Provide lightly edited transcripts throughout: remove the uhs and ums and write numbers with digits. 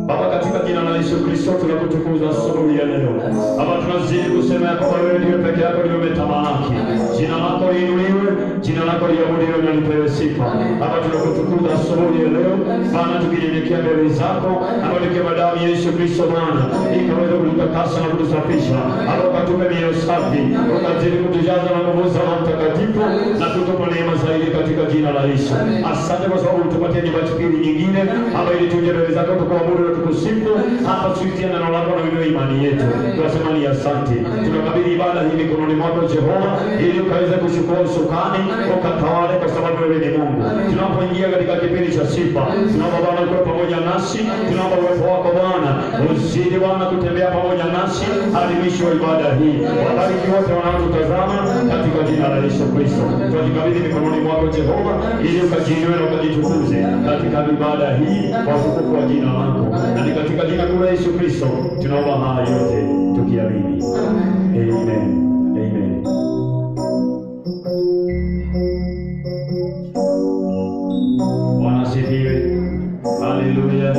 Baba, katika jina la Yesu Kristo tunakutukuza asubuhi ya leo. Baba, tunazidi kusema ya kwamba wewe ndiye peke yako ndiye umetamalaki. Jina lako liinuliwe, jina lako liabudiwe na lipewe sifa. Baba, tunakutukuza asubuhi ya leo. Bwana, tukinyenyekea mbele zako, Baba, tukiwa damu ya Yesu Kristo Bwana, ikaweza kututakasa na kutusafisha. Baba, ukatupe mioyo safi, ukazidi kutujaza na nguvu za Roho Mtakatifu na kutupa neema zaidi katika jina la Yesu. Asante kwa sababu utupatie Jumapili nyingine hapa ili tuje mbele zako tukuabudu na tukusifu hapa tusikie neno lako na wewe imani yetu. Tunasema ni asante. Tunakabidhi ibada hii mikononi mwako Jehova ili ukaweze kuchukua usukani ukatawale kwa sababu wewe ni Mungu. Tunapoingia katika kipindi cha sifa, tunaomba Bwana uwe pamoja nasi, tunaomba uwepo wako Bwana uzidi Bwana kutembea pamoja nasi hadi mwisho wa ibada hii. Wabariki wote wanaotutazama katika jina la Yesu Kristo. Tunajikabidhi mikononi mwako Jehova ili ukajiinue na ukajitukuze katika ibada hii kwa utukufu wa jina lako. Na ni katika jina kuu la Yesu Kristo tunaomba haya yote tukiamini. Amen. Amen. Bwana asifiwe. Haleluya.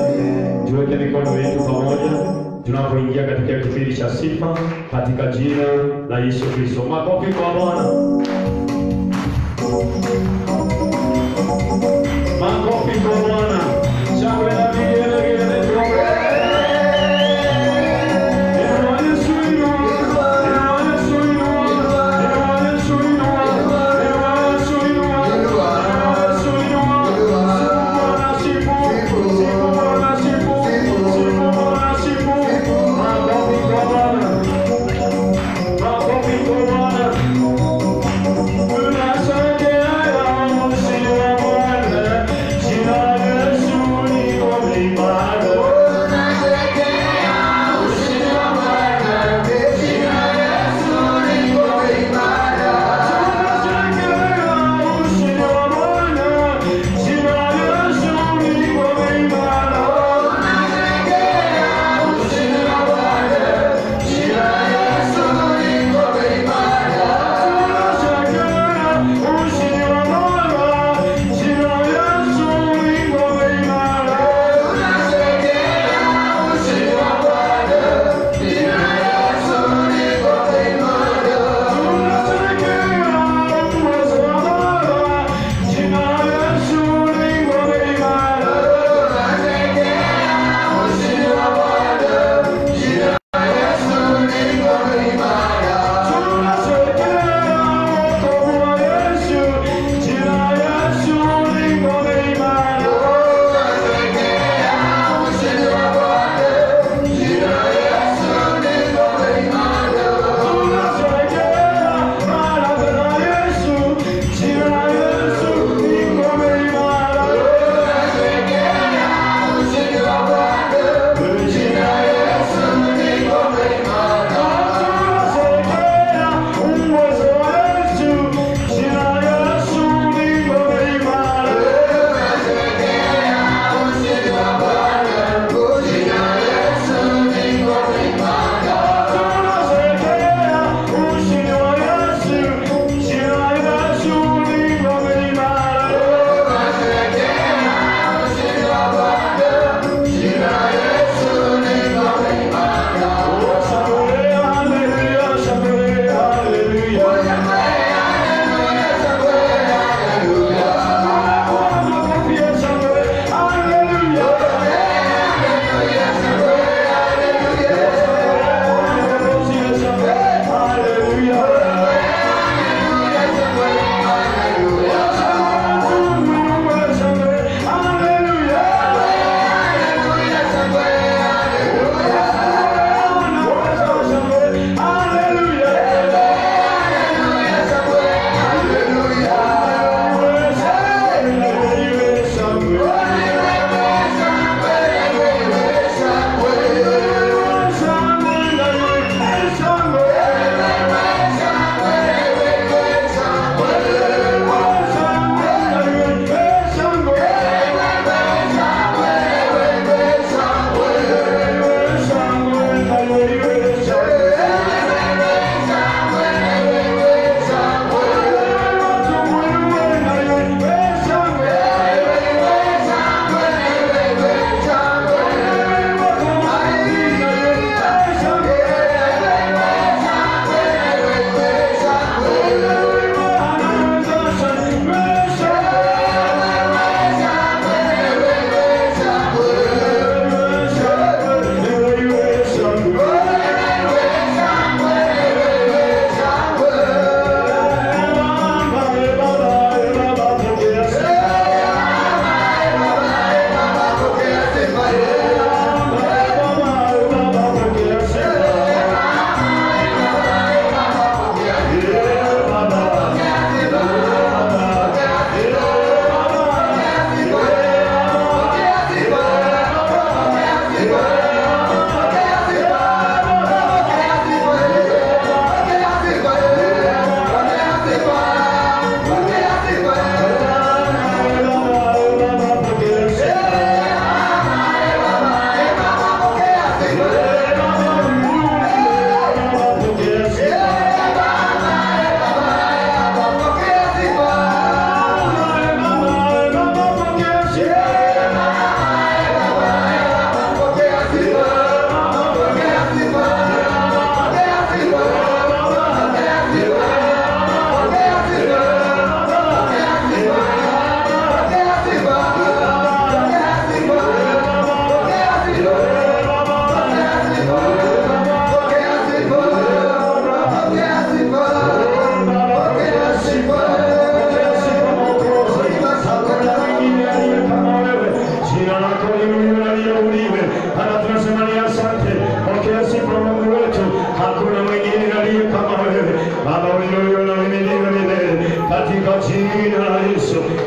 Tuweke mikono yetu pamoja tunapoingia katika kipindi cha sifa katika jina la Yesu Kristo. Makofi kwa Bwana. Makofi kwa Bwana. Shangwe na vigelegele tuombe.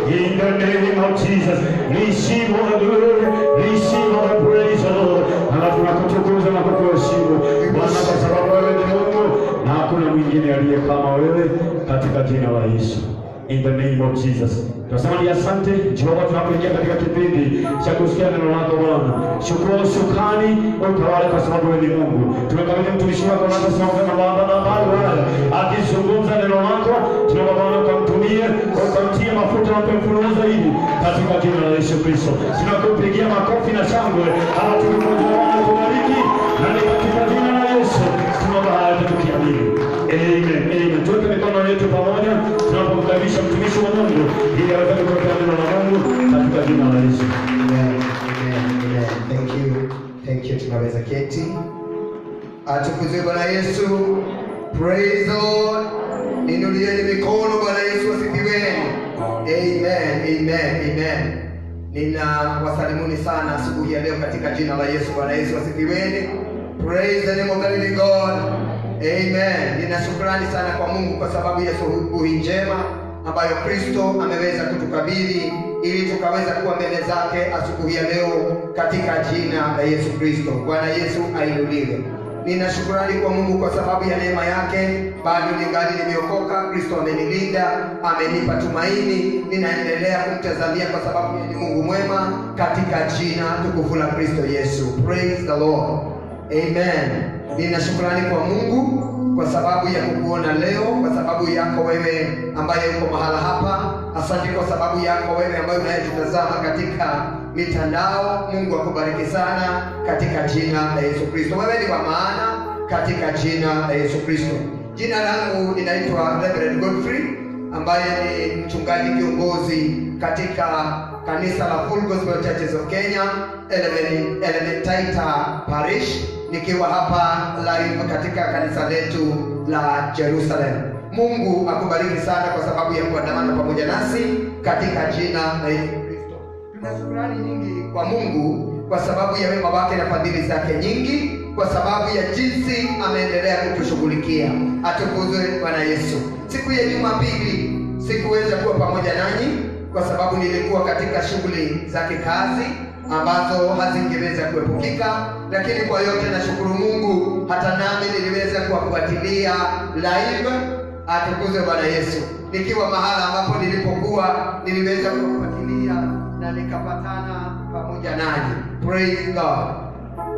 In the name of Jesus, receive all the glory, receive all the praise, Lord. Tunakutukuza na kukuheshimu Bwana, kwa sababu wewe ni Mungu na hakuna mwingine aliye kama wewe, katika jina la Yesu. In the name of Jesus. Tunasema ni asante Jehova, tunapoingia katika kipindi cha kusikia neno lako Bwana. Shukrani, shukrani utawale, kwa sababu wewe ni Mungu. Tumekabidhi mtumishi wako na tunaomba na Baba na Baba akizungumza neno lako, tunaomba Bwana ukamtumie, ukamtie mafuta na kumfunua zaidi, katika jina la Yesu Kristo. Tunakupigia makofi na shangwe, hata tukimuomba Bwana kubariki, na ni katika jina la Yesu tunaomba haya tukiamini. Amen. Amen. Tuweke mikono yetu pamoja tunapomkaribisha mtumishi wa Mungu ili aweze kupokea neno la Mungu katika jina la Yesu. Amen. Amen. Thank you. Thank you. Tunaweza keti. Atukuzwe Bwana Yesu. Praise the Lord. Inulieni mikono, Bwana Yesu asifiwe. Amen. Amen. Amen. Ninawasalimuni sana asubuhi ya leo katika jina la Yesu. Bwana Yesu asifiwe. Praise the name of the living God. Amen. Nina shukrani sana kwa Mungu kwa sababu ya asubuhi njema ambayo Kristo ameweza kutukabidhi ili tukaweza kuwa mbele zake asubuhi ya leo katika jina la Yesu Kristo. Bwana Yesu ainuliwe. Nina shukrani kwa Mungu kwa sababu ya neema yake, bado ningali nimeokoka. Kristo amenilinda, amenipa tumaini, ninaendelea kumtazamia kwa sababu ni Mungu mwema, katika jina tukufu la Kristo Yesu. Praise the Lord. Amen. Nina shukrani kwa Mungu kwa sababu ya kukuona leo, kwa sababu yako wewe ambaye uko mahala hapa. Asante kwa sababu yako wewe ambaye unayetutazama katika mitandao. Mungu akubariki sana katika jina la Yesu Kristo. Wewe ni wa maana katika jina la Yesu Kristo. Jina langu ninaitwa Reverend Godfrey, ambaye ni mchungaji kiongozi katika kanisa la Full Gospel Churches of Kenya, Elementaita Parish, nikiwa hapa live katika kanisa letu la Jerusalem. Mungu akubariki sana kwa sababu ya kuandamana pamoja nasi katika jina la Yesu Kristo. Tuna shukrani nyingi kwa Mungu kwa sababu ya wema wake na fadhili zake nyingi, kwa sababu ya jinsi ameendelea kutushughulikia. Atukuzwe Bwana Yesu. Siku ya Jumapili sikuweza kuwa pamoja nanyi kwa sababu nilikuwa katika shughuli za kikazi ambazo hazingeweza kuepukika, lakini kwa yote nashukuru Mungu, hata nami niliweza kuwafuatilia live. Atukuzwe Bwana Yesu. Nikiwa mahala ambapo nilipokuwa niliweza kuwafuatilia na nikapatana pamoja nanyi. Praise God.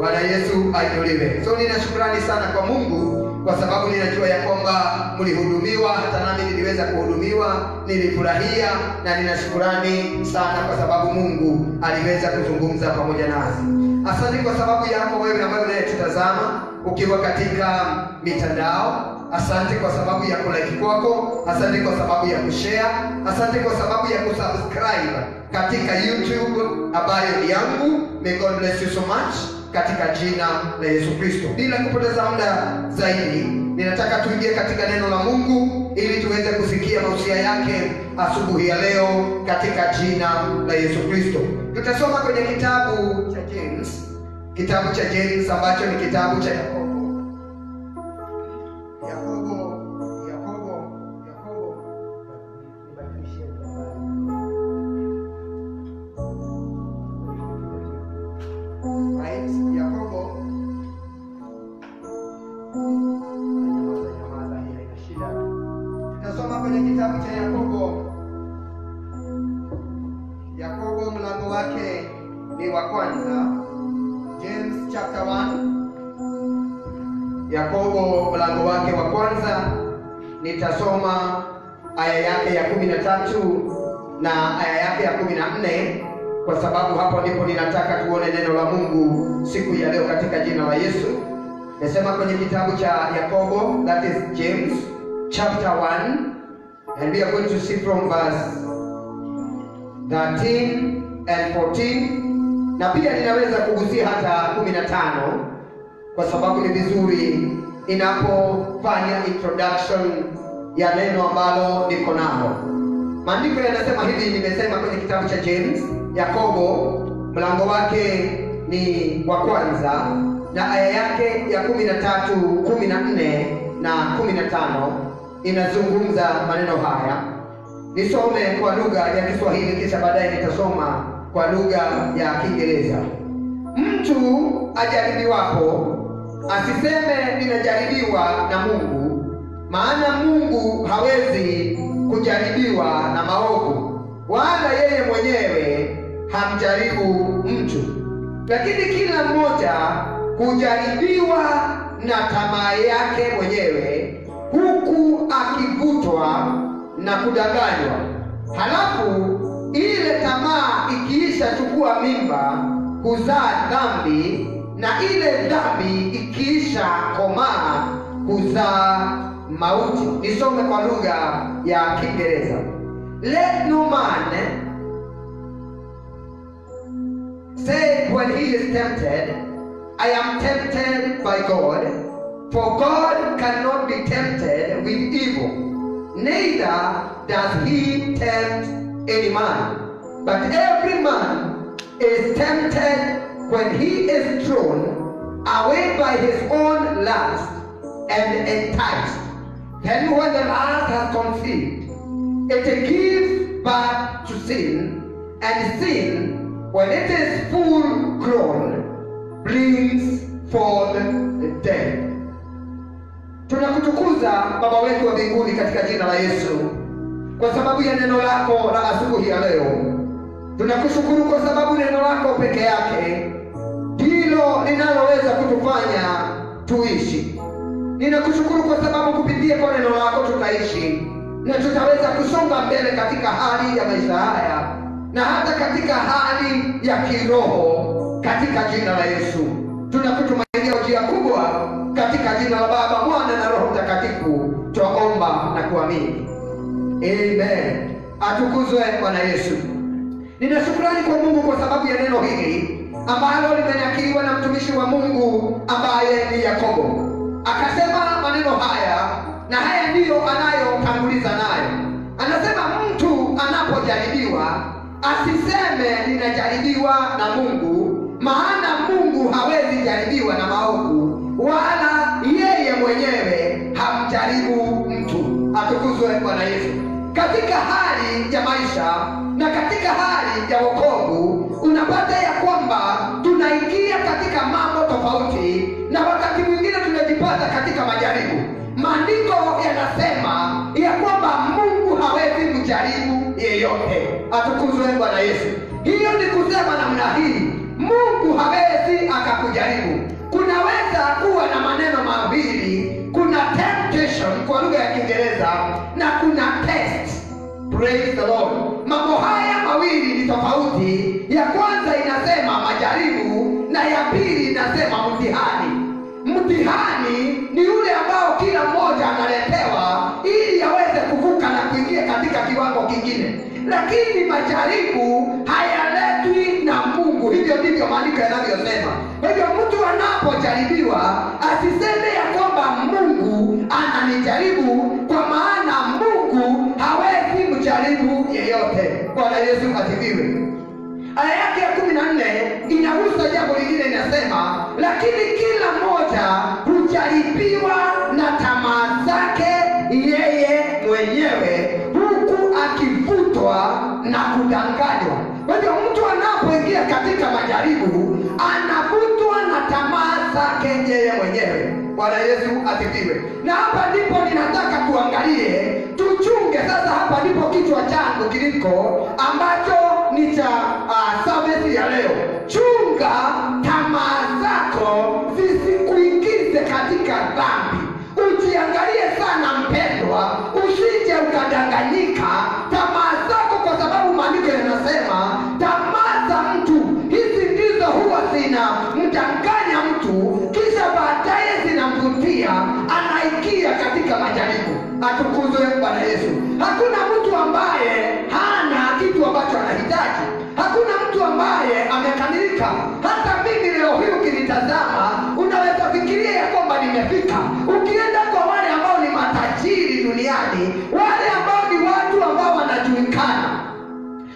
Bwana Yesu ainuliwe. So nina shukrani sana kwa Mungu kwa sababu ninajua ya kwamba mlihudumiwa, hata nami niliweza kuhudumiwa, nilifurahia, na nina shukrani sana kwa sababu Mungu aliweza kuzungumza pamoja nasi. Asante kwa sababu yako wewe ambaye unayetutazama ukiwa katika mitandao. Asante kwa sababu ya kulike kwako, asante kwa sababu ya kushare, asante kwa sababu ya kusubscribe katika YouTube ambayo ni yangu. May God bless you so much katika jina la Yesu Kristo. Bila kupoteza muda zaidi, ninataka tuingie katika neno la Mungu ili tuweze kusikia mausia yake asubuhi ya leo katika jina la Yesu Kristo. Tutasoma kwenye kitabu cha James, kitabu cha James ambacho ni kitabu cha Yakobo. Tutasoma kwenye kitabu cha Yakobo mlango wake ni wa kwanza. James chapter 1. Yakobo mlango wake wa kwanza, nitasoma aya yake ya 13 na aya yake ya 14, kwa sababu hapo ndipo ninataka tuone neno la Mungu siku ya leo katika jina la Yesu. Nasema kwenye kitabu cha Yakobo, that is James chapter 1, and we are going to see from verse 13 and 14, na pia ninaweza kugusia hata 15 kwa sababu ni vizuri inapofanya introduction ya neno ambalo niko nalo. Maandiko yanasema hivi, nimesema kwenye kitabu cha James, Yakobo mlango wake ni wa kwanza na aya yake ya 13, 14 na 15 inazungumza maneno haya. Nisome kwa lugha ya Kiswahili kisha baadaye nitasoma kwa lugha ya Kiingereza. Mtu ajaribiwapo asiseme ninajaribiwa na Mungu, maana Mungu hawezi kujaribiwa na maovu, wala yeye mwenyewe hamjaribu mtu. Lakini kila mmoja hujaribiwa na tamaa yake mwenyewe, huku akivutwa na kudanganywa. Halafu ile tamaa ikiisha chukua mimba, huzaa dhambi, na ile dhambi ikiisha komaa, huzaa mauti. Nisome kwa lugha ya Kiingereza. Let no man say when he is tempted, I am tempted by God, for God cannot be tempted with evil, neither does he tempt any man. But every man is tempted when he is drawn away by his own lust and enticed. Then when the lust has conceived, it gives birth to sin, and sin, when it is full grown, brings forth death. Tunakutukuza Baba wetu wa mbinguni katika jina la Yesu, kwa sababu ya neno lako la asubuhi ya leo. Tunakushukuru kwa sababu neno lako peke yake ndilo linaloweza kutufanya tuishi. Ninakushukuru kwa sababu kupitia kwa neno lako tutaishi na tutaweza kusonga mbele katika hali ya maisha haya na hata katika hali ya kiroho, katika jina la Yesu. Tunakutumainia ujia kubwa katika jina la Baba, Mwana na Roho Mtakatifu twaomba na kuamini. Amen. Atukuzwe Bwana Yesu. Nina shukrani kwa Mungu kwa sababu ya neno hili ambalo limenakiliwa na mtumishi wa Mungu ambaye ni Yakobo. Akasema maneno haya, na haya ndiyo anayotanguliza nayo. Anasema mtu anapojaribiwa asiseme ninajaribiwa na Mungu, maana Mungu hawezi jaribiwa na maovu, wala yeye mwenyewe hamjaribu mtu. Atukuzwe Bwana Yesu. Katika hali ya maisha na katika hali ya wokovu unapata ya kwamba tunaingia katika mambo tofauti, na wakati mwingine tunajipata katika majaribu. Maandiko yanasema ya kwamba Mungu hawezi kujaribu yeyote. Atukuzwe Bwana Yesu. Hiyo ni kusema namna hii, Mungu hawezi akakujaribu. Kunaweza kuwa na maneno mawili, kuna temptation kwa lugha ya Kiingereza na kuna test. Praise the Lord. Mambo haya mawili ni tofauti. Ya kwanza inasema majaribu na ya pili inasema mtihani. Mtihani ni ule ambao kila mmoja analetewa ili aweze kuvuka na kuingia katika kiwango kingine, lakini majaribu hayaletwi na Mungu. Hivyo ndivyo maandiko yanavyosema. Kwa hivyo mtu anapojaribiwa asiseme ya kwamba Mungu ananijaribu, kwa maana Mungu hawezi mjaribu yeyote. Bwana Yesu asifiwe. Aya yake ya 14 inahusu jambo lingine, inasema lakini kila mmoja hujaribiwa na tamaa zake yeye mwenyewe, huku akivutwa na kudanganywa. Kwa hivyo mtu anapoingia katika majaribu anavutwa na tamaa zake yeye mwenyewe. Bwana Yesu asifiwe. Na hapa ndipo ninataka tuangalie, tuchunge sasa. Hapa ndipo kichwa changu kiliko ambacho ni cha service ya leo. Chunga tamaa zako zisikuingize katika dhambi. Ujiangalie sana mpendwa, usije ukadanganyika tamaa zako, kwa sababu maandiko yanasema tamaa za mtu hizi ndizo huwa zinamdanganya mtu, kisha baadaye zinamvutia anaingia katika majaribu. Atukuzwe Bwana Yesu. Hakuna mtu ambaye hana kitu ambacho anahitaji. Hakuna mtu ambaye amekamilika. Hata mimi leo hii ukinitazama unaweza fikiria ya kwamba nimefika. Ukienda kwa wale ambao ni matajiri duniani, wale ambao ni watu ambao wanajulikana,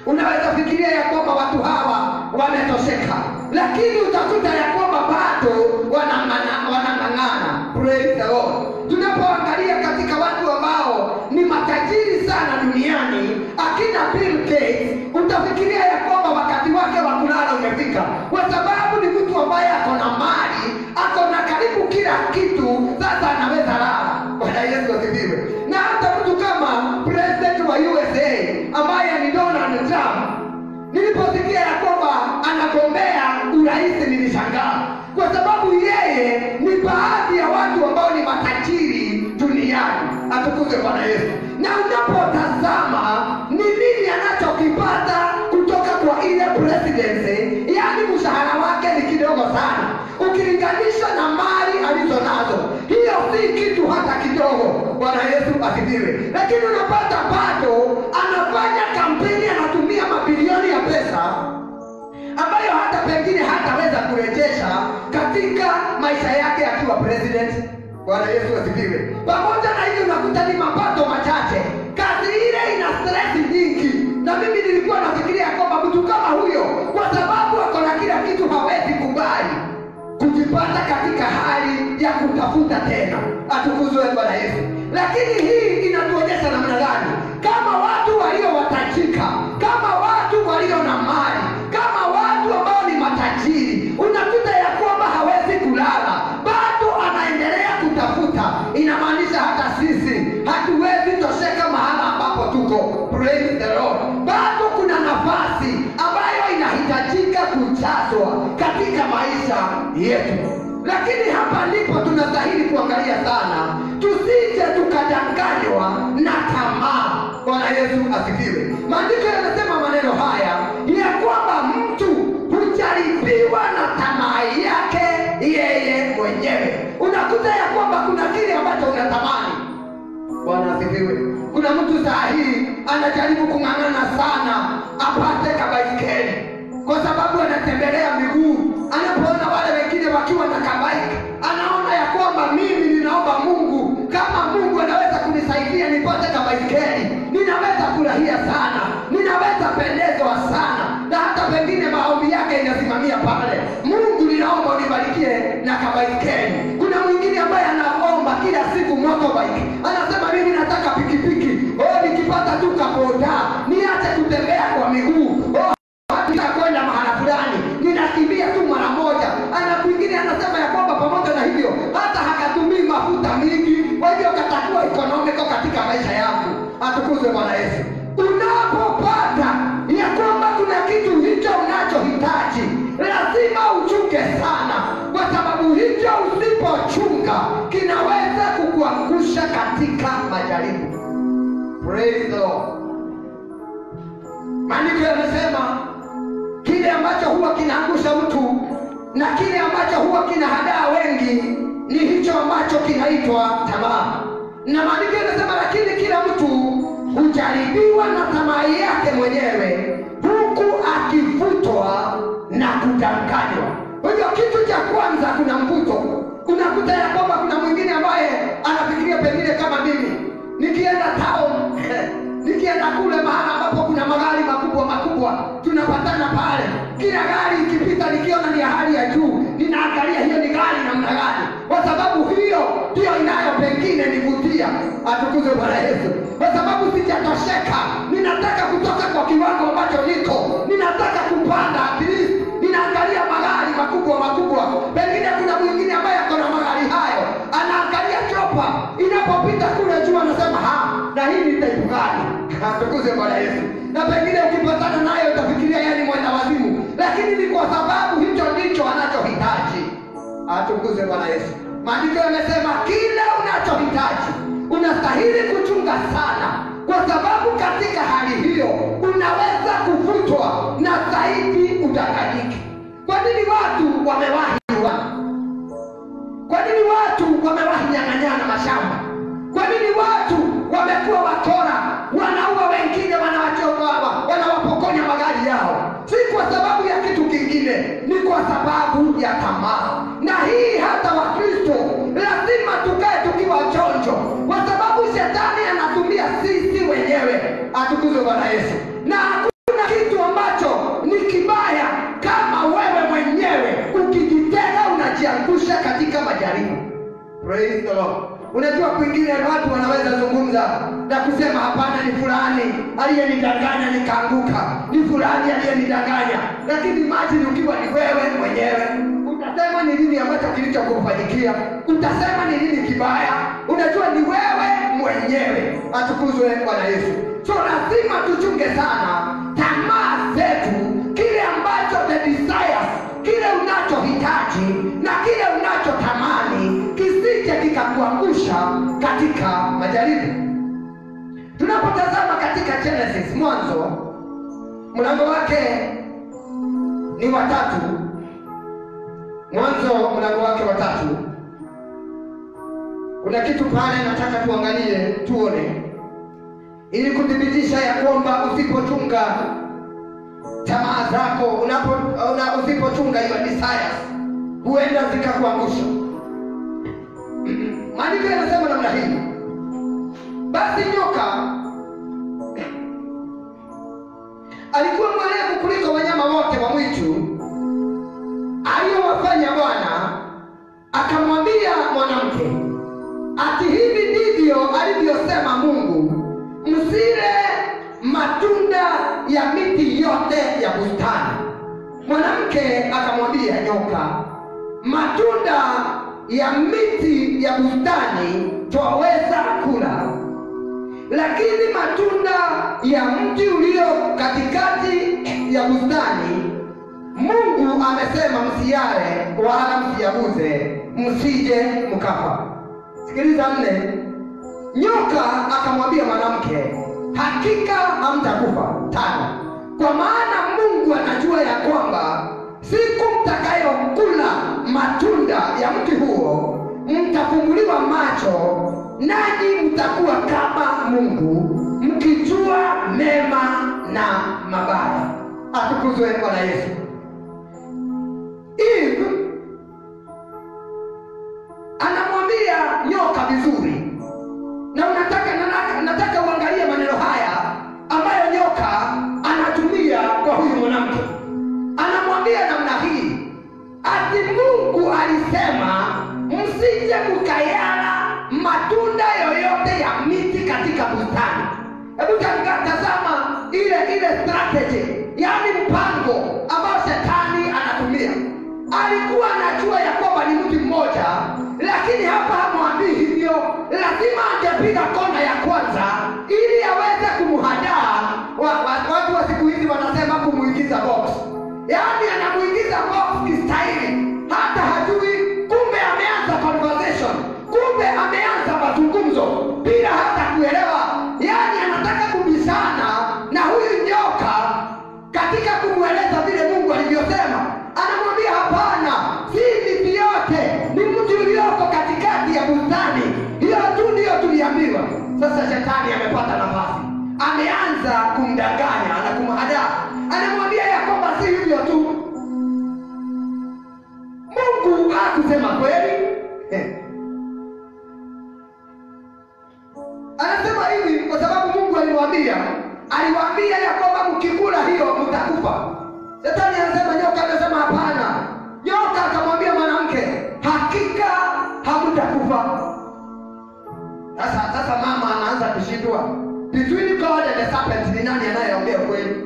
unaweza fikiria ya kwamba watu hawa wametosheka, lakini utakuta ya kwamba bado wanang'ang'ana. Praise the Lord. Tunapoangalia katika watu ambao ni matajiri sana duniani, akina Bill Gates, utafikiria ya kwamba wakati wake wa kulala umefika, kwa sababu ni mtu ambaye ako na mali, ako na karibu kila kitu, sasa anaweza lala. Bwana Yesu asifiwe. Na hata mtu kama president wa USA ambaye ni Donald Trump, niliposikia ya kwamba anagombea urais nilishangaa, kwa sababu yeye ni baadhi ya watu ambao ni matajiri duniani. Atukuzwe Bwana Yesu. Na unapotazama ni nini anachokipata kutoka kwa ile presidency, yani mshahara wake ni kidogo sana ukilinganisha na mali alizonazo. Hiyo si kitu hata kidogo. Bwana Yesu asifiwe. Lakini unapata bado anafanya kampeni, anatumia mabilioni ya pesa ambayo hata pengine hataweza kurejesha katika maisha yake akiwa president. Bwana Yesu asifiwe. Pamoja na hivyo unakuta ni mapato machache, kazi ile ina stress nyingi. Na mimi nilikuwa nafikiria kwamba mtu kama huyo, kwa sababu ako na kila kitu, hawezi kubali kujipata katika hali ya kutafuta tena. Atukuzwe Bwana Yesu. Lakini hii inatuonyesha namna gani kama watu waliowatajika, kama watu walio na mali, kama watu ambao ni matajiri, unakuta ya kwamba hawezi kulala, bado anaendelea kutafuta. Inamaanisha hata sisi hatuwezi tosheka mahala ambapo tuko. Praise the Lord. Bado kuna nafasi ambayo inahitajika kujazwa katika maisha yetu. Lakini hapa ndipo tunastahili kuangalia sana, tusije tukadanganywa na tamaa. Bwana Yesu asifiwe. Maandiko yanasema maneno haya ya kwamba mtu hujaribiwa na tamaa yake yeye mwenyewe. Unakuta ya kwamba kuna kile ambacho unatamani. Bwana asifiwe. Kuna mtu saa hii anajaribu kung'ang'ana sana apate kabaiskeli, kwa sababu anatembelea miguu. Anapoona wale wengine wakiwa na kabaiki, anaona ya kwamba mimi ninaomba Mungu, kama Mungu anaweza kunisaidia nipate kabaiskeli, ninaweza furahia sana, ninaweza pendezwa sana, na hata pengine maombi yake inasimamia pale, Mungu ninaomba unibarikie na kabaiskeli. Kuna mwingine ambaye anaomba kila siku motorbike, anasema mimi nataka pikipiki, nikipata tu kaboda niache kutembea kwa miguu, kwenda mahala fulani ninakimbia tu mara moja. Ana mwingine anasema ya kwamba pamoja na hivyo hata hakatumii mafuta mingi, kwa hivyo katakuwa economical katika maisha yangu. Atukuzwe Bwana Yesu. Unapopata ya kwamba kuna kitu hicho unachohitaji, lazima uchunge sana, kwa sababu hicho usipochunga kinaweza kukuangusha katika majaribu. Praise the Lord. Maandiko yanasema kile ambacho huwa kinaangusha mtu na kile ambacho huwa kinahadaa wengi ni hicho ambacho kinaitwa tamaa. Na maandiko yanasema lakini kila mtu hujaribiwa na tamaa yake mwenyewe, huku akivutwa na kudanganywa. Kwa hiyo kitu cha kwanza, kuna mvuto. Unakuta ya kwamba kuna mwingine ambaye anafikiria pengine kama mimi, nikienda town nikienda kule mahali ambapo kuna magari makubwa makubwa, tunapatana pale, kila gari ikipita nikiona ni hali ya juu, ninaangalia hiyo ni gari namna gani, kwa sababu hiyo ndio inayo pengine nivutia. Atukuzwe Bwana Yesu. Kwa sababu sijatosheka, ninataka kutoka kwa kiwango ambacho niko, ninataka kupanda at least, ninaangalia magari makubwa makubwa. Pengine kuna mwingine ambaye ako na magari hayo, anaangalia chopa inapopita kule juu, anasema na hii ni type gani? Atukuzwe Bwana Yesu. Na pengine ukipatana nayo utafikiria yeye ni mwenda wazimu, lakini ni kwa sababu hicho ndicho anachohitaji. Atukuzwe Bwana Yesu. Maandiko yamesema kila unachohitaji unastahili kuchunga sana, kwa sababu katika hali hiyo unaweza kuvutwa na zaidi udanganyike. Kwa nini watu wamewahi nyang'anyana mashamba? Kwa nini watu wamekuwa wakora, wanaua wengine, wanawapokonya magari yao? Si kwa sababu ya kitu kingine, ni kwa sababu ya tamaa. Na hii hata Wakristo lazima tukae tukiwa chonjo, kwa sababu shetani anatumia sisi wenyewe. Atukuzwe Bwana Yesu. Na hakuna kitu ambacho ni kibaya kama wewe mwenyewe ukijitega unajiangusha katika majaribu. Praise the Lord. Unajua kwingine watu wanaweza zungumza na kusema hapana, ni fulani aliyenidanganya nikaanguka, ni fulani aliyenidanganya. Lakini imagine ukiwa ni wewe mwenyewe, utasema ni nini ambacho kilichokufanyikia? Utasema ni nini kibaya? Unajua ni wewe mwenyewe. Atukuzwe Bwana Yesu. So lazima tuchunge sana tamaa zetu, kile ambacho the desires, kile unachohitaji na kile unachotamani kisije kikakuangusha katika majaribu. Tunapotazama katika Genesis, Mwanzo mlango wake ni 3. Mwanzo mlango wake 3. Kuna kitu pale nataka tuangalie, tuone, ili kudhibitisha ya kwamba usipochunga tamaa zako, usipochunga your desires, huenda zikakuangusha. Maandiko yanasema namna hii: basi nyoka alikuwa mwerevu kuliko wanyama wote wa mwitu aliyowafanya Bwana. Akamwambia mwanamke, ati hivi ndivyo alivyosema Mungu, msile matunda ya miti yote ya bustani. Mwanamke akamwambia nyoka, matunda ya miti ya bustani twaweza kula, lakini matunda ya mti ulio katikati ya bustani Mungu amesema msiyale wala msiyaguze, msije mkafa. Sikiliza 4. Nyoka akamwambia mwanamke, hakika hamtakufa. 5. Kwa maana Mungu anajua ya kwamba siku mtakayokula matunda ya mti huo mtafumbuliwa macho, nanyi mtakuwa kama Mungu, mkijua mema na mabaya. Atukuzwe Bwana Yesu. Eve anamwambia nyoka vizuri, na nataka uangalie maneno haya ambayo nyoka anatumia kwa huyu mwanamke. Anamwambia namna hii, ati Mungu alisema msije mkayala matunda yoyote ya miti katika bustani. Hebu tazama ile strategy, yani mpango ambao shetani anatumia. Alikuwa anajua ya kwamba ni mtu mmoja, lakini hapa hamwambii hivyo. Lazima angepiga kona ya kwanza ili aweze kumhadaa. Watu wa siku hizi wanasema kumuingiza box, yani anamuingiza box kistaili, hata hajui. Kumbe ameanza conversation, kumbe ameanza mazungumzo bila hata kuelewa. Yani anataka kubishana na huyu nyoka katika kumweleza vile Mungu alivyosema. Anamwambia hapana, si miti yote, ni mti ulioko katikati ya bustani, hiyo tu ndio tuliambiwa. Sasa shetani amepata nafasi, ameanza kumdanganya na kumhadaa. Anamwambia ya kwamba si hivyo tu, Mungu hakusema kweli. Anasema hivi kwa sababu Mungu aliwaambia ya kwamba mkikula hiyo mtakufa. Shetani anasema, nyoka anasema hapana. Nyoka akamwambia mwanamke, hakika hamtakufa. Sasa mama anaanza kushindwa, between God and the serpent ni nani anayeongea kweli?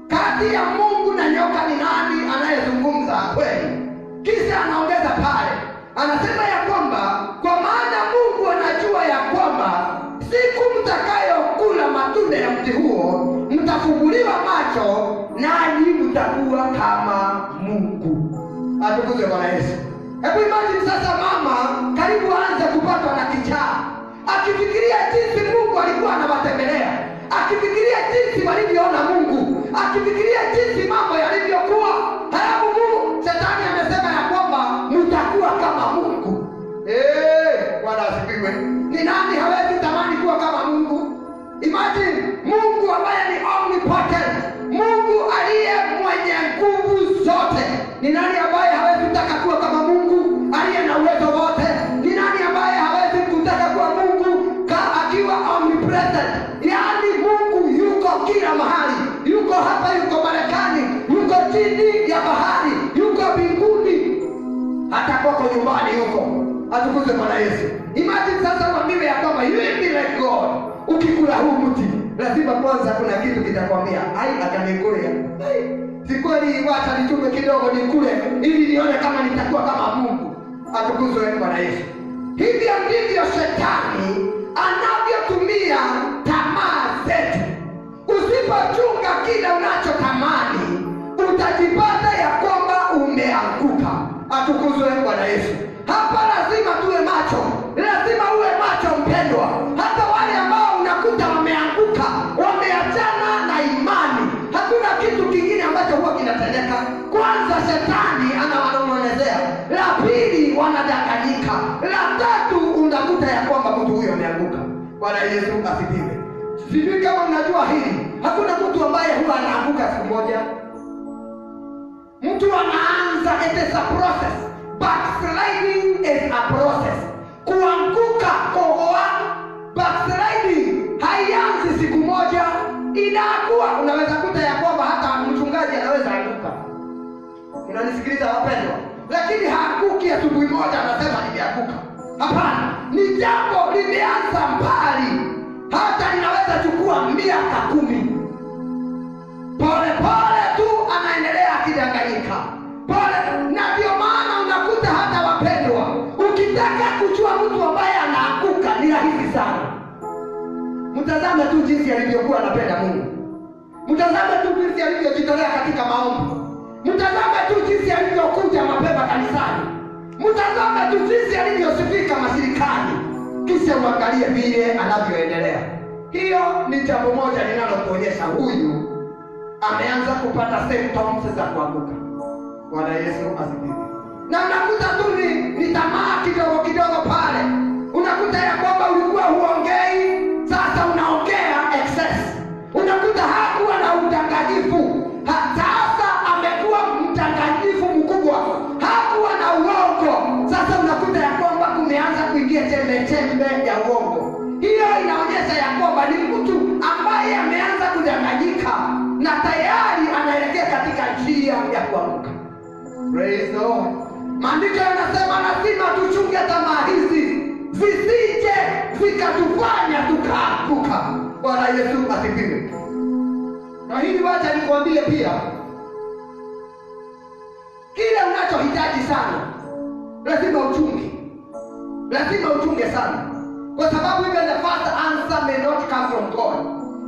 Kati ya Mungu na nyoka ni nani anayezungumza kweli? Kisha anaongeza pale, anasema ya kwamba kwa maana Mungu anajua ya kwamba siku mtakayokula matunda ya mti huo mtafumbuliwa macho, nanyi mtakuwa kama Mungu. Atukuzwe Bwana Yesu. Hebu imagine sasa mama karibu aanze kupatwa na kichaa, akifikiria jinsi Mungu alikuwa anawatembelea, akifikiria jinsi walivyoona Mungu, akifikiria jinsi mambo yalivyokuwa. Halafu Mungu, shetani amesema ya kwamba mtakuwa kama Mungu. Bwana asifiwe. Ni nani hawezi tamani kuwa kama Mungu? Imagine Mungu ambaye ni omnipotent, Mungu aliye mwenye nguvu zote. Ni nani ambaye hawezi kutaka kuwa kama Mungu aliye na uwezo wote? Ni nani ambaye hawezi kutaka kuwa Mungu akiwa omnipresent? Yaani Mungu yuko kila mahali, yuko hapa, yuko Marekani, yuko chini ya bahari, yuko mbinguni, hata kwako nyumbani yuko. Atukuzwe Bwana Yesu. Imagine sasa uambiwe ya kwamba you will be like God. Ukikula huu mti, lazima kwanza kuna kitu kitakwambia, ai akanikulia. Sikweli wacha nitume kidogo nikule ili nione kama nitakuwa kama Mungu. Atukuzwe Bwana Yesu. Hivyo ndivyo shetani anavyotumia tamaa zetu. Usipochunga kile unachotamani, utajipata ya kwamba umeanguka. Atukuzwe Bwana Yesu. Hapa lazima tuwe macho. Lazima uwe macho mpendwa. Hata wale ambao unakuta wameanguka, wameachana na imani, hakuna kitu kingine ambacho huwa kinatendeka. Kwanza shetani anawanong'onezea. La pili wanadanganyika. La tatu unakuta ya kwamba mtu huyo ameanguka. Bwana Yesu asifiwe. Sijui kama unajua hili. Hakuna mtu ambaye huwa anaanguka siku moja. Mtu anaanza, it is a process. Backsliding is a process. Kuanguka, kohoa, backsliding haianzi siku moja. Inakuwa, unaweza kuta ya kwamba hata mchungaji anaweza anguka. Unanisikiliza wapendwa? Lakini haanguki asubuhi moja anasema nimeanguka. Hapana, ni jambo limeanza mbali. Hata linaweza chukua miaka 10. Pole pole tu anaendelea akidanganyika. Pole, na ndio maana unakuta hata wapendwa, ukitaka kujua mtu ambaye anaanguka ni rahisi sana. Mtazame tu jinsi alivyokuwa anapenda Mungu. Mtazame tu jinsi alivyojitolea katika maombi. Mtazame tu jinsi alivyokuja mapema kanisani. Mtazame tu jinsi alivyosifika mashirikani. Kisha uangalie vile anavyoendelea. Hiyo ni jambo moja linalokuonyesha huyu ameanza kupata symptoms za kuanguka. Bwana Yesu asifiwe. Na unakuta tu ni tamaa kidogo kidogo pale. Unakuta ya kwamba ulikuwa huongei, sasa unaongea excess. Unakuta hakuwa na udanganyifu, sasa amekuwa mdanganyifu mkubwa. Hakuwa na uongo, sasa unakuta ya kwamba kumeanza kuingia chembe ya uongo. Hiyo inaonyesha ya kwamba ni mtu ambaye ameanza kudanganyika na tayari anaelekea katika njia ya kuanguka. Praise the Lord. Maandiko yanasema lazima tuchunge tamaa hizi zisije zikatufanya tukaanguka. Bwana Yesu asifiwe. Na hili wacha nikwambie pia, kile unachohitaji sana lazima uchunge. Lazima uchunge sana. Kwa sababu even the first answer may not come from God.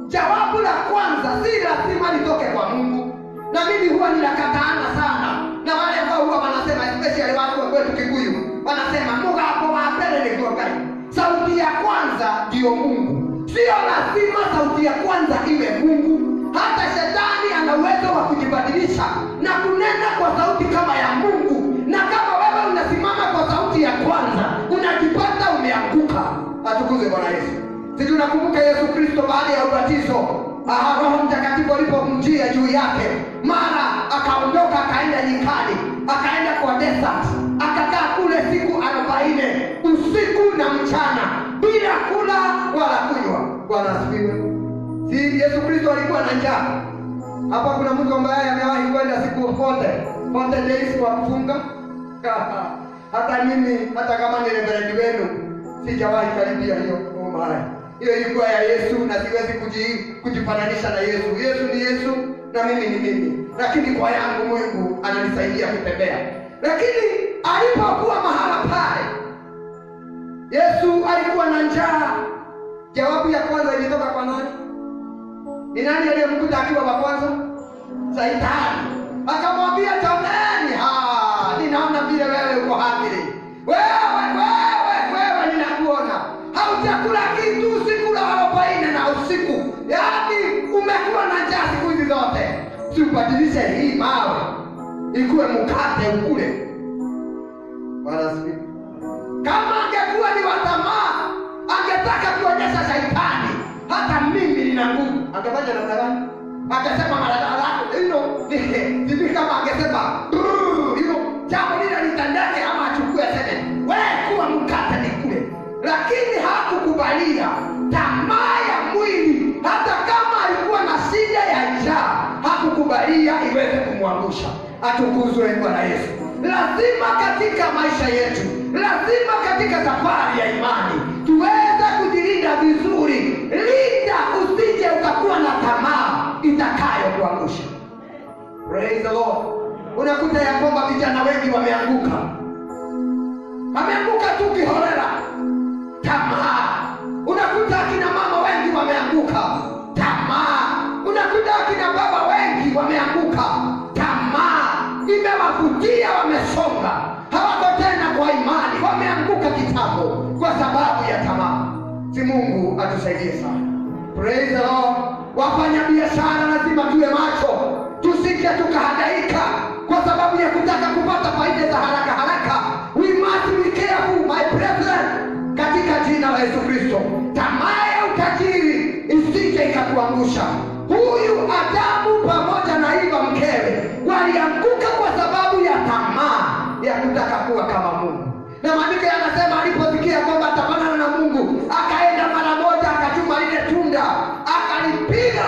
Jawabu la kwanza si lazima litoke kwa Mungu. Na mimi huwa ninakataana sana na wale ambao huwa wanasema, especially watu wa kwetu Kikuyu, wanasema mugapo wa mbele ni Ngai. Sauti ya kwanza ndio Mungu. Sio lazima sauti ya kwanza iwe Mungu. Hata shetani ana uwezo wa kujibadilisha na kunena kwa sauti kama ya Mungu. Na kama wewe unasimama kwa sauti ya kwanza, unajipata umeanguka. Atukuzwe Bwana Yesu. Sisi tunakumbuka Yesu Kristo baada ya ubatizo, Roho Mtakatifu alipomjia juu yake, mara akaondoka akaenda nyikani, akaenda kwa desert, akakaa kule siku 40 usiku na mchana bila kula wala kunywa. Bwana asifiwe. Si Yesu Kristo alikuwa na njaa? Hapa kuna mtu ambaye amewahi kwenda siku 40 days kwa kufunga? Hata mimi, hata kama ni reverend wenu, sijawahi karibia hiyo. Oh my. Hiyo ilikuwa ya Yesu na siwezi kujifananisha na Yesu. Yesu ni Yesu na mimi ni mimi. Lakini kwa yangu Mungu ananisaidia kutembea. Lakini alipokuwa mahala pale, Yesu alikuwa na njaa. Jawabu ya kwanza ilitoka kwa nani? Ni nani aliyemkuta akiwa wa kwanza? Shetani. Akamwambia, jamani, ninaona vile wewe uko hungry. Wewe ninakuona. Haujakula kitu usiku la 40 na usiku. Yaani umekuwa na njaa siku hizi zote. Si ubadilishe hii mawe ikuwe mkate ukule. Bwana asifiwe. Kama angekuwa ni wa tamaa, angetaka kuonyesha shetani hata mimi nina nguvu, angefanya namna gani? Akasema maradhi hivi kama angesema jambo lile litandake ama achukue sene, wewe kuwa mkate nikule. Lakini hakukubalia tamaa ya mwili, hata kama alikuwa na shida ya njaa, hakukubalia iweze kumwangusha. Atukuzwe Bwana Yesu. Lazima katika maisha yetu, lazima katika safari ya imani tuweze kujilinda vizuri. Linda usije ukakuwa na tamaa itakayo kuangusha. Praise the Lord. Unakuta ya kwamba vijana wengi wameanguka tu kiholela, tamaa. Unakuta akina mama wengi wameanguka, tamaa. Unakuta akina baba wengi wameanguka, tamaa imewavutia, wamesonga, hawako tena kwa imani, wameanguka kitambo kwa sababu ya tamaa. Si Mungu atusaidie sana. Praise the Lord. Wafanya biashara lazima tuwe macho, tusije tukahangaika kwa sababu ya kutaka kupata faida za haraka haraka. We must be careful, my brethren, katika jina la Yesu Kristo. Tamaa ya utajiri isije ikakuangusha. Huyu Adamu pamoja na Eva mkewe walianguka kwa sababu ya tamaa ya kutaka kuwa kama Mungu. Na maandiko yanasema aliposikia kwamba atafanana na Mungu, akaenda mara moja akachuma lile tunda, akalipiga.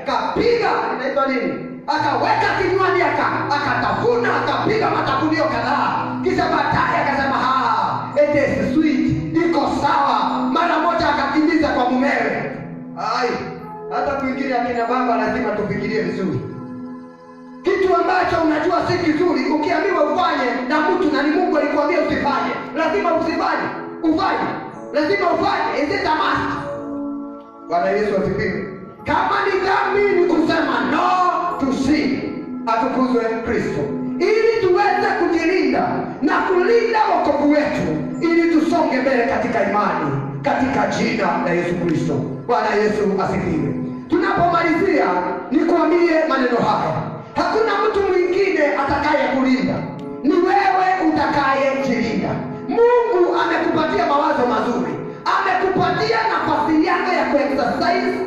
Kapiga, inaitwa nini? Akaweka kinywani, akatafuna, akapiga matafunio kadhaa. Kisha baadaye akasema, it is sweet, iko sawa. Mara moja akakimbiza kwa mumewe. Hata kuingia akina baba lazima tufikirie vizuri. Kitu ambacho unajua si kizuri, ukiambiwa ufanye na mtu na ni Mungu alikwambia usifanye, lazima usifanye. Ufanye, lazima ufanye. Is it a must? Bwana Yesu asifiwe. Kama ni dhambi ni kusema no to sin. Atukuzwe Kristo. Ili tuweze kujilinda na kulinda wokovu wetu, ili tusonge mbele katika imani, katika jina la Yesu Kristo. Bwana Yesu asifiwe. Tunapomalizia nikuambie maneno haya. Hakuna mtu mwingine atakaye kulinda, ni wewe utakayejilinda. Mungu amekupatia mawazo mazuri, amekupatia nafasi yako ya kuexercise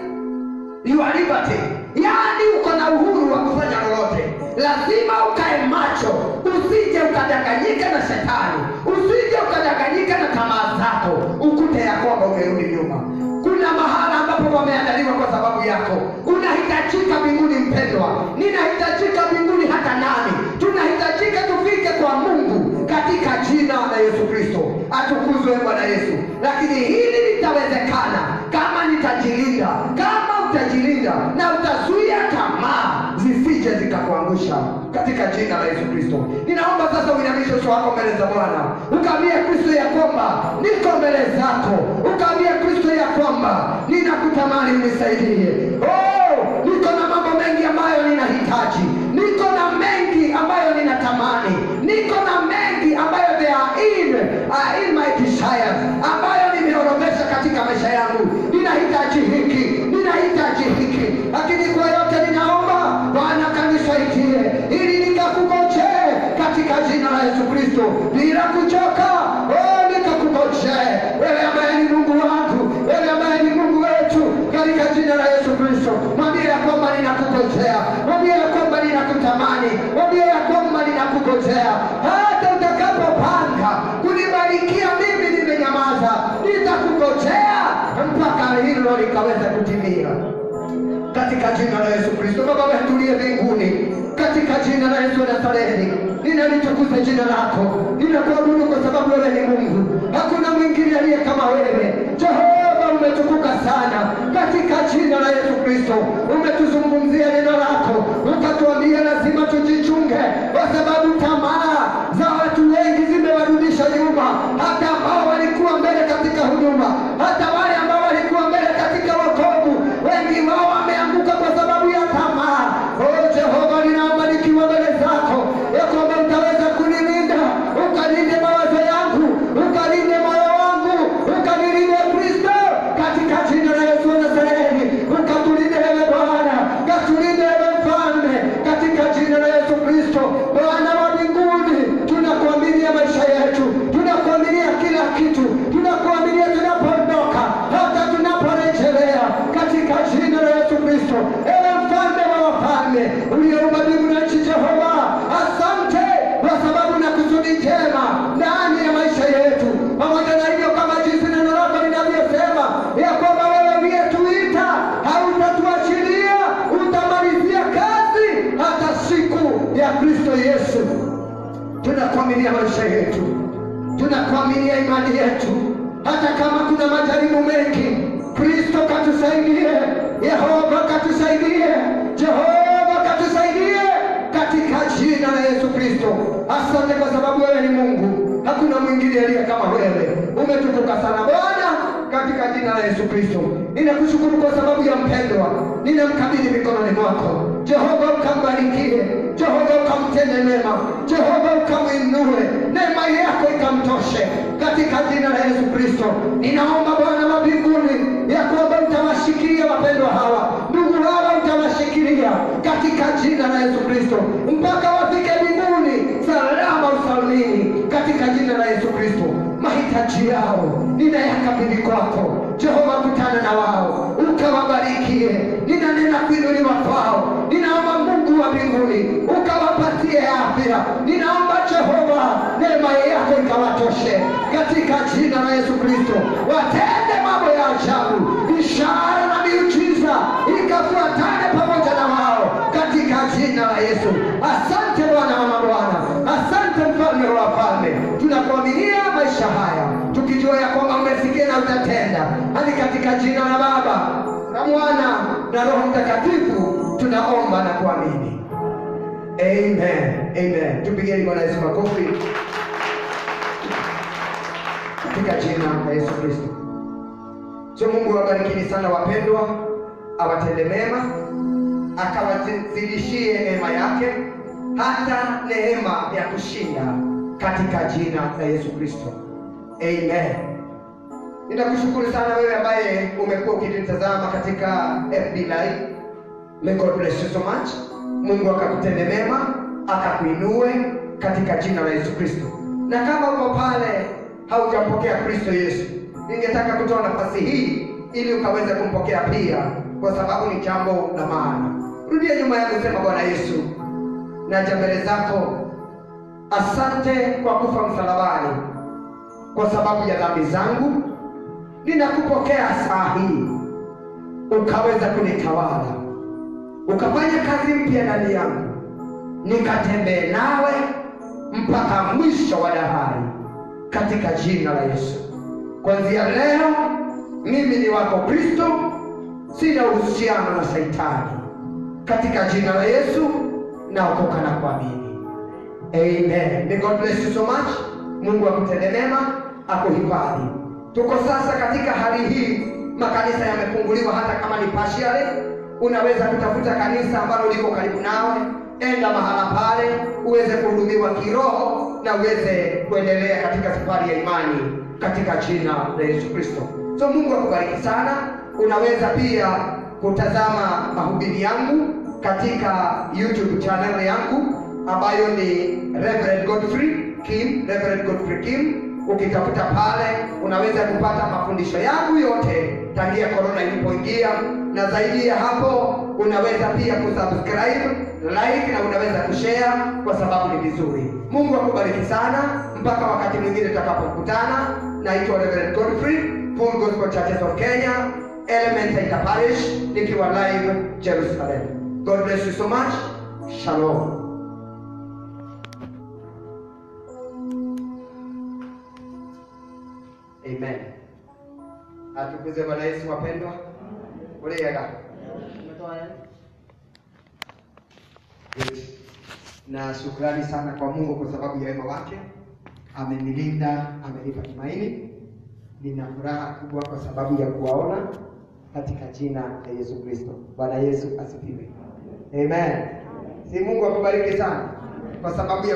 your liberty. Yaani uko na uhuru wa kufanya lolote. Lazima ukae macho, usije ukadanganyika na shetani, usije ukadanganyika na tamaa zako, ukute ya kwamba umerudi nyuma. Kuna mahala ambapo wameandaliwa kwa sababu yako. Unahitajika mbinguni mpendwa, ninahitajika mbinguni hata nani. Tunahitajika tufike kwa Mungu katika jina la Yesu Kristo. Atukuzwe Bwana Yesu. Lakini hili litawezekana kama nitajilinda, kama utajilinda na utazuia tamaa zisije zikakuangusha katika jina la Yesu Kristo. Ninaomba sasa uinamishe uso wako mbele za Bwana, ukaambie Kristo ya kwamba niko mbele zako, ukaambie Kristo ya kwamba ninakutamani unisaidie. Niko na mambo mengi ambayo ninahitaji, niko na mengi ambayo ninatamani, niko na mengi ambayo they are in my desires, ambayo nimeorodhesha katika maisha yangu. Ninahitaji hiki, ninahitaji hiki, lakini kwa yote ninaomba Bwana kanisaidie ili nikakungojee katika jina la Yesu Kristo, bila kuchoka. Nikakungojee wewe ambaye ni Mungu wangu, wewe ambaye ni Mungu wetu, katika jina la Yesu Kristo. Mwambie ya kwamba ninakungojea, mwambie ya kwamba ninakutamani, mwambie ya kwamba ninakungojea. Hata utakapopanga kunibarikia mimi nimenyamaza, nitakungojea mpaka hilo likaweza kutimia katika jina la Yesu Kristo. Baba wetulie mbinguni, katika jina la Yesu Nazareti, ninalitukuza jina lako, ninakuabudu kwa sababu wewe ni Mungu, hakuna mwingine aliye kama wewe. Jehova, umetukuka sana katika jina la Yesu Kristo. Umetuzungumzia neno lako, ukatuambia lazima tujichunge kwa sababu tamaa za watu wengi zimewarudisha nyuma. Hata ambao walikuwa mbele katika huduma, hata wale ambao walikuwa mbele katika wokovu, wengi wao wameanguka kwa sababu ya tamaa. Jehova, ninaomba nikiwa mbele zako ya kwamba utaweza kunilinda, ukalinde mawazo yangu, ukalinde moyo wangu, ukalinde Kristo katika jina la Yesu Nazareti. Ukatulinde wewe Bwana, katulinde wewe Mfalme katika jina la Yesu Kristo. Bwana wa mbinguni, tunakuaminia maisha yetu, tunakuaminia kila kitu, tunakuaminia tunapoondoka hata tunaporejelea katika jina la Yesu Kristo. Ewe Mfalme wa wafalme, uliyeumba mbingu na nchi, Jehova, asante kwa sababu na kusudi njema ndani ya maisha yetu. Pamoja na hivyo, kama jinsi neno lako linavyosema ya kwamba wewe uliyetuita hautatuachilia, utamalizia kazi hata siku ya Kristo Yesu. tunakuaminia maisha yetu, tunakuaminia imani yetu. Hata kama kuna majaribu mengi, Kristo katusaidie, Yehova katusaidie, Jehova katusaidie katika jina la Yesu Kristo. Asante kwa sababu wewe ni Mungu, hakuna mwingine aliye kama wewe. Umetukuka sana Bwana, katika jina la Yesu Kristo. Ninakushukuru kwa sababu ya mpendwa, ninamkabidhi mikononi mwako. Jehova ukambarikie, Jehova ukamtende mema, Jehova ukamuinue, neema yako ikamtoshe katika jina la Yesu Kristo. Ninaomba Bwana wa mbinguni ya kwamba utawashikilia wapendwa hawa, ndugu hawa utawashikilia katika jina la Yesu Kristo mpaka wafike mbinguni salama usalmini katika jina la Yesu Kristo. Mahitaji yao ninayakabidhi kwako Jehova, kutana na wao ukawabarikie. Ninanena kuinuliwa kwao, ninaomba Mungu wa mbinguni ukawapatie afya. Ninaomba Jehova neema yako ikawatoshe katika jina la Yesu Kristo. Watende mambo ya ajabu, ishara na miujiza ikafuatane pamoja na wao katika jina la Yesu. Asante Bwana wa mabwana, asante mfalme wa wafalme. Tunakuaminia maisha haya tukijua ya kwamba umesikia na utatenda. Hadi katika jina la Baba na Mwana na Roho Mtakatifu tunaomba na kuamini. Amen. Amen. Tupigeni Bwana Yesu makofi katika jina la Yesu Kristo. Mungu awabariki sana wapendwa, awatende mema, akawazidishie neema yake, hata neema ya kushinda katika jina la Yesu Kristo. Amen. Ninakushukuru sana wewe ambaye umekuwa ukitazama katika FB Live. May God bless you so much. Mungu akakutende mema, akakuinue katika jina la Yesu Kristo. Na kama uko pale haujampokea Kristo Yesu, ningetaka kutoa nafasi hii ili ukaweze kumpokea pia, kwa sababu ni jambo la maana. Rudia nyuma yangu, sema: Bwana Yesu, naja mbele zako. Asante kwa kufa msalabani kwa sababu ya dhambi zangu. Ninakupokea saa hii, ukaweza kunitawala, ukafanya kazi mpya ndani yangu, nikatembee nawe mpaka mwisho wa dahari katika jina la Yesu. Kuanzia leo mimi ni wako Kristo, sina uhusiano na Shetani. Katika jina la Yesu naokoka na kuamini. Amen. May God bless you so much. Mungu akutende mema, akuhifadhi. Tuko sasa katika hali hii, makanisa yamefunguliwa hata kama ni partially. Unaweza kutafuta kanisa ambalo liko karibu nawe, enda mahala pale uweze kuhudumiwa kiroho na uweze kuendelea katika safari ya imani katika jina la Yesu Kristo. Mungu akubariki sana. Unaweza pia kutazama mahubiri yangu katika YouTube channel yangu ambayo ni Reverend Godfrey Kim, Reverend Godfrey Kim. Ukitafuta pale unaweza kupata mafundisho yangu yote tangia corona ilipoingia, na zaidi ya hapo unaweza pia kusubscribe, like, na unaweza kushare kwa sababu ni vizuri. Mungu akubariki sana mpaka wakati mwingine tutakapokutana. Naitwa Reverend Godfrey, Full Gospel Churches of Kenya, Elementa Parish, nikiwa live Jerusalem. God bless you so much. Shalom. Amen. Atukuze Bwana Yesu wapendwa. Uliaga. Umetoa nini? Na shukrani sana kwa Mungu kwa sababu ya wema wake. Amenilinda, amenipa tumaini. Nina furaha kubwa kwa sababu ya kuwaona katika jina la Yesu Kristo. Bwana Yesu asifiwe. Amen. Si Mungu akubariki sana kwa sababu ya